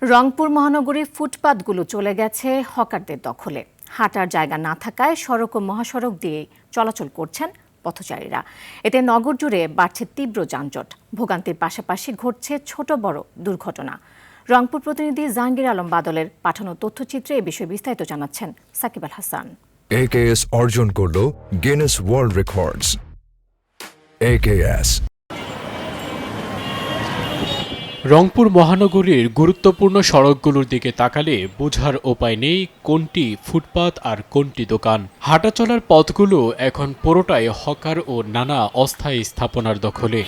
রংপুর মহানগরীর ফুটপাতগুলো চলে গেছে হকারদের দখলে। হাঁটার জায়গা না থাকায় সড়ক ও মহাসড়ক দিয়ে চলাচল করছেন পথচারীরা। এতে নগর জুড়ে বাড়ছে তীব্র যানজট। ভোগান্তির পাশাপাশি ঘটছে ছোট বড় দুর্ঘটনা। রংপুর প্রতিনিধি জাহাঙ্গীর আলম বাদলের পাঠানো তথ্যচিত্রে এ বিষয়ে বিস্তারিত জানাচ্ছেন সাকিব আল হাসান। AKS অর্জন করল Guinness world records. AKS Rangpur মহানগরীর গুরুত্বপূর্ণ সড়কগুলোর দিকে তাকালে বোঝার উপায় নেই কোনটি ফুটপাত আর কোনটি দোকান। হাঁটা চলার পথগুলো এখন পুরোটাই হকার ও নানা অস্থায়ী স্থাপনার দখলে।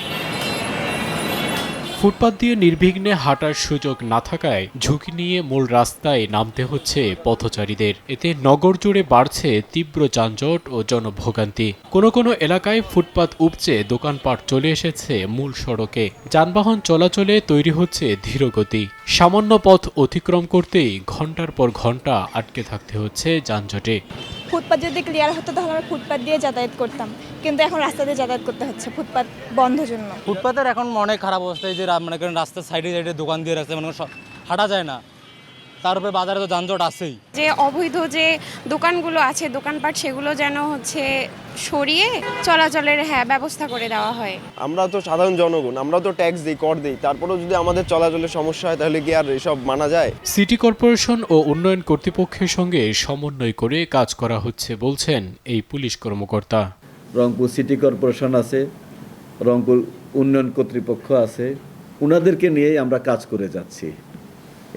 ফুটপাত দিয়ে নির্বিঘ্নে হাঁটার সুযোগ না থাকায় ঝুঁকি নিয়ে মূল রাস্তায় নামতে হচ্ছে পথচারীদের। এতে নগর জুড়ে বাড়ছে তীব্র যানজট ও জনভোগান্তি। কোনো কোনো এলাকায় ফুটপাত উপচে দোকানপাট চলে এসেছে মূল সড়কে। যানবাহন চলাচলে তৈরি হচ্ছে ধীরগতি। সামান্য পথ অতিক্রম করতেই ঘন্টার পর ঘন্টা আটকে থাকতে হচ্ছে যানজটে। ফুটপাত যদি ক্লিয়ার হতো তাহলে আমরা ফুটপাত দিয়ে যাতায়াত করতাম, কিন্তু এখন রাস্তা দিয়ে যাতায়াত করতে হচ্ছে ফুটপাত বন্ধের জন্য। ফুটপাতের এখন অনেক খারাপ অবস্থায়, যে মনে করেন রাস্তার সাইডে সাইডে দোকান দিয়ে রাখছে, মানে হাঁটা যায় না। তার উপরে বাজারে তো যানজট আছেই। যে অবৈধ যে দোকানগুলো আছে, দোকানপাট, সেগুলো যেন সরিয়ে চলাচলের ব্যবস্থা করে দেওয়া হয়। আমরা তো সাধারণ জনগণ, আমরা তো ট্যাক্স দিই, কর দিই, তারপরেও যদি আমাদের চলাচলের সমস্যা হয় তাহলে কি আর এসব মানা যায়? সিটি কর্পোরেশন ও উন্নয়ন কর্তৃপক্ষের সঙ্গে সমন্বয় করে কাজ করা হচ্ছে বলছেন এই পুলিশ কর্মকর্তা। রংপুর সিটি কর্পোরেশন আছে, রংপুর উন্নয়ন কর্তৃপক্ষ আছে, ওনাদেরকে নিয়েই আমরা কাজ করে যাচ্ছি।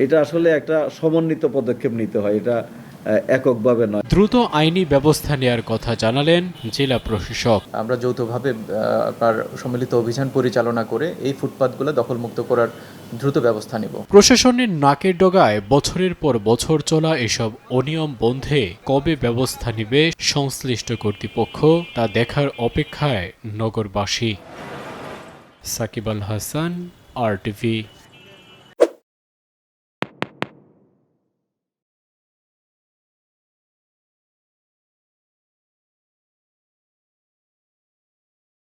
এটা আসলে একটা সমন্বিত পদক্ষেপ নিতে হয়, এটা এককভাবে নয়। দ্রুত আইনি ব্যবস্থা নেওয়ার কথা জানালেন জেলা প্রশাসক। আমরা যৌথভাবে আপনার সম্মিলিত অভিযান পরিচালনা করে এই ফুটপাতগুলো দখলমুক্ত করার দ্রুত ব্যবস্থা নেব। প্রশাসনের নাকের ডগায় বছরের পর বছর চলা এসব অনিয়ম বন্ধে কবে ব্যবস্থা নেবে সংশ্লিষ্ট কর্তৃপক্ষ তা দেখার অপেক্ষায় নগরবাসী। সাকিব আল হাসান, RTV।